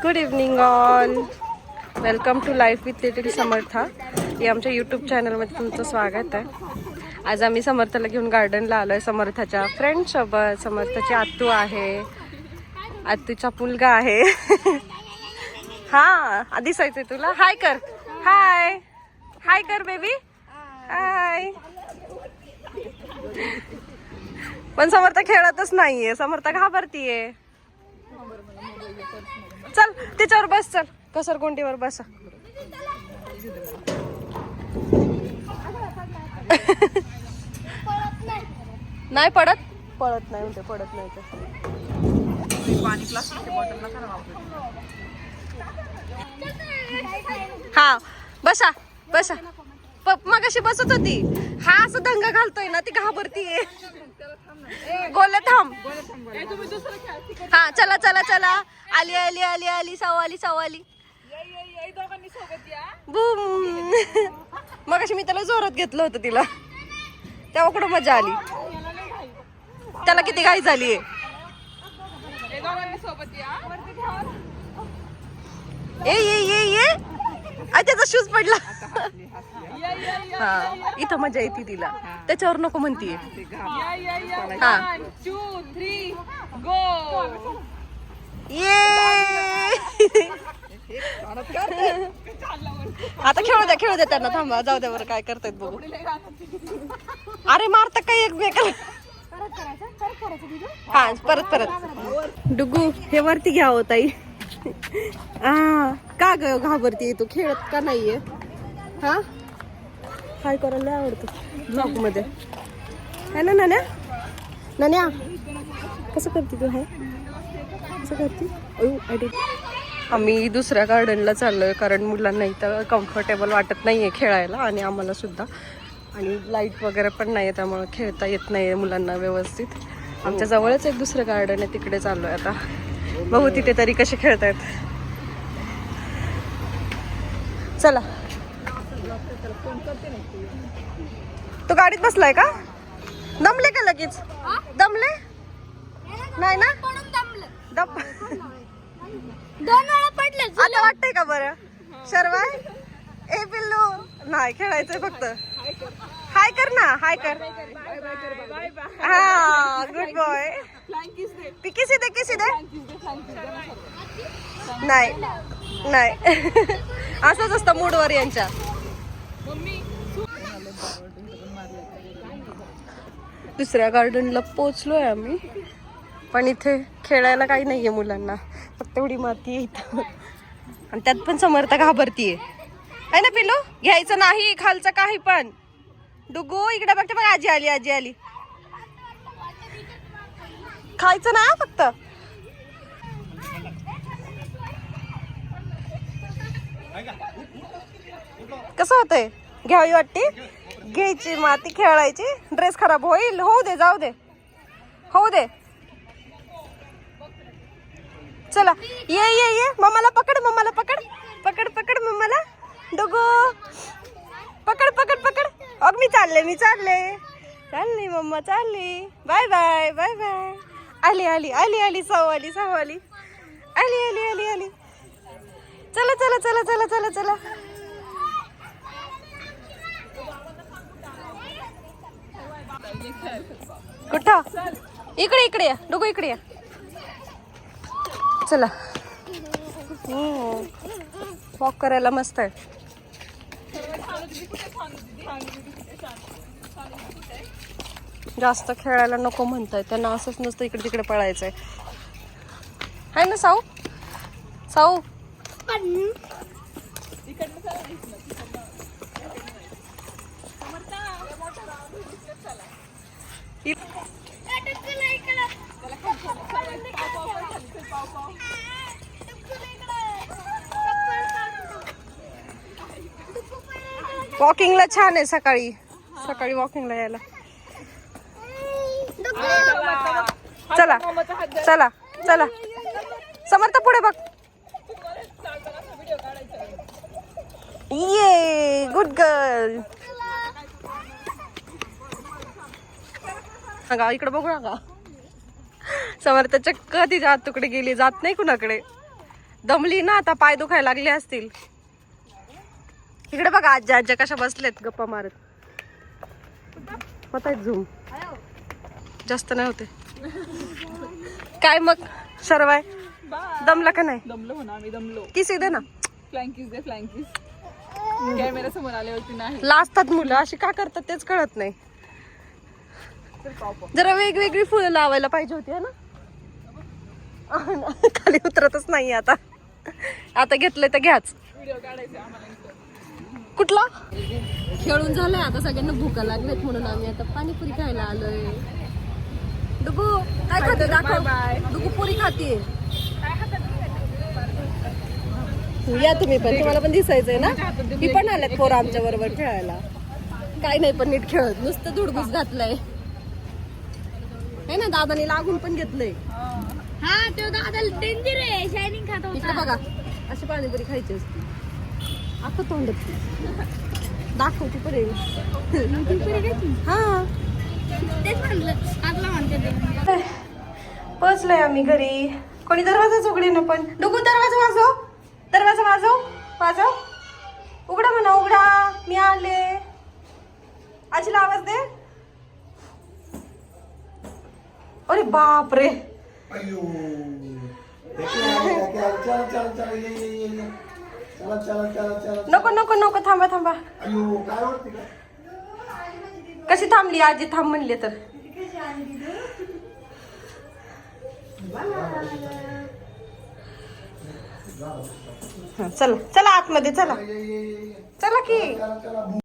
Good evening all. Welcome to life with little Samartha या आमच्या YouTube चॅनलमध्ये तुमचं स्वागत आहे. आज आम्ही समर्थाला घेऊन गार्डनला आलो आहे. समर्थाच्या फ्रेंडसोबत. समर्थाची आत्तू आहे, आत्तूचा मुलगा आहे. हा दिसायचंय तुला. हाय कर, हाय हाय कर बेबी, हाय. पण समर्था खेळतच नाहीये, समर्था घाबरतीये. चल त्याच्यावर बस, चल घसरगुंडीवर बस. नाही पडत, पडत नाही म्हणते, पडत नाही हा बसा बसा. मगाशी बसत होती. हा असं दंगा घालतोय ना, ती घाबरतीये. गोले थांब. हा चला चला चला. आली आली आली आली सवाली सवाली. बूम. मगाशी मी त्याला जोरात घेतलं होतं तिला, तेव्हा कुठं मजा आली. त्याला किती घाई झालीये. ए ये ये ये. त्याचा शूज पडला. हा इथं मजा येते तिला, त्याच्यावर नको म्हणतीये. हा ये. आता खेळू द्या त्यांना. थांबा, जाऊ द्या बरं, काय करतायत बघू. अरे मारता काय एकमेकाला. हा परत परत. डुगू हे वरती घ्या हो ताई. का ग घाबरती तू, खेळत का नाहीये. हा काय करायला आवडतं ब्लॉग मध्ये, है ना नान्या. नान्या कसं करते तू, हाय कसं करते. आम्ही दुसऱ्या गार्डनला चाललोय कारण मुलांना इथं कम्फर्टेबल वाटत नाहीये खेळायला, आणि आम्हाला सुद्धा. आणि लाईट वगैरे पण नाही आहे, त्यामुळे खेळता येत नाही मुलांना व्यवस्थित. आमच्या जवळच एक दुसरं गार्डन आहे, तिकडे चाललोय आता. बघू तिथे तरी कसे खेळतायत. चला. तू गाडीत बसलाय का. दमले का लगेच. दमले नाही ना. आता वाटतंय का बरं. शर्वाय ए पिल्लू नाही खेळायचंय फक्त. हाय कर ना, हाय कर. हा गुड बॉय. किसी दे किसी दे. नाही नाही. असंच असतं मूडवर यांच्या. दुसऱ्या गार्डनला पोचलोय आम्ही, पण इथे खेळायला काही नाहीये मुलांना, फक्त एवढी माती आहे इथं. आणि त्यात पण समर्थ घाबरतीये, है ना पिल्लू. घ्यायचं नाही खालचं काही पण. डुगू इकडे बघते बघ, आजी आली आजी आली. खायचं ना फक्त. कसं होतंय, घ्यावी वाटते. घ्यायची माती, खेळायची. ड्रेस खराब होईल. होऊ दे, जाऊ दे, होऊ दे. चला ये ये ये. मम्माला पकड, मम्माला पकड, पकड पकड मम्माला. डुगू पकड पकड पकड. अग मी चालले चालले मम्मा चालली. Bye bye bye bye. आली आली आली आली सवाली सवाली. आली आली आली आली. चला चला चला चला चला चला. कुठं. इकडे इकडे या डुगू, इकडे या. चला. वॉक करायला मस्त आहे. जास्त खेळायला नको म्हणताय त्यांना. असंच नसतं इकडे तिकडे पळायचंय, है ना साऊ. साऊ वॉकिंगला छान आहे. सकाळी सकाळी वॉकिंगला यायला. चला चला चला. समर्थ पुढे बघ. ये गुड गर्ल. इकडे बघू नका. समर्थ चक्क तिच्या तुकडे गेली, जात नाही कुणाकडे. दमली ना आता, पाय दुखायला लागले असतील. इकडे बघा आज्या आज्या कशा बसलेत गप्पा मारत. होत आहेत झूम, जास्त नाही होते. काय मग शर्वाय, दमला का नाही? दमलो म्हणा, आम्ही दमलो. किस दे ना, फ्लँकीज दे, फ्लँकीज. कॅमेरा समोर आल्यावरती नाही. लाजतात मुलं, अशी का करतात तेच कळत नाही. जरा वेगवेगळी फुलं लावायला पाहिजे होती ना. खाली उतरतच नाही आता. आता घेतलंय तर घ्याच. व्हिडिओ काढायचे आम्हाला इथं. कुठला खेळून झालंय आता, सगळ्यांना भूका लागलेत म्हणून आम्ही आता पाणीपुरी खायला आलोय. डुगू काय खाते दाखव. डुगू पुरी खाते. या तुम्ही पण, तुम्हाला पण दिसायचंय ना. ही पण आल्यात पोरं आमच्या बरोबर खेळायला. काय नाही पण नीट खेळत, नुसतं धुडगूस घातलंय है ना. दादाने लागून पण घेतलंय. हा तो दादा डेंजर आहे, शायनिंग खात इकडे बघा, अशी पाणीपुरी खायची असते. आता तोंडात दाखवते पण हा. तेच म्हणलं आपला म्हणते. पोचलोय आम्ही घरी. कोणी दरवाजाच उघडे ना पण. डुगू दरवाजा वाजव, दरवाजा वाजव, वाजव. उघडा म्हणा, उघडा, मी आले. आजीला आवाज दे. अरे बाप रे. अयो चला चला चला ये ये ये ये चला चला चला चला. नको नको नको, थांबा थांबा. अयो काय वाटते का? कशी थांबली आजी, थांब म्हणले तर. चला चला आतमध्ये चला, ये ये ये चला की. चला चला.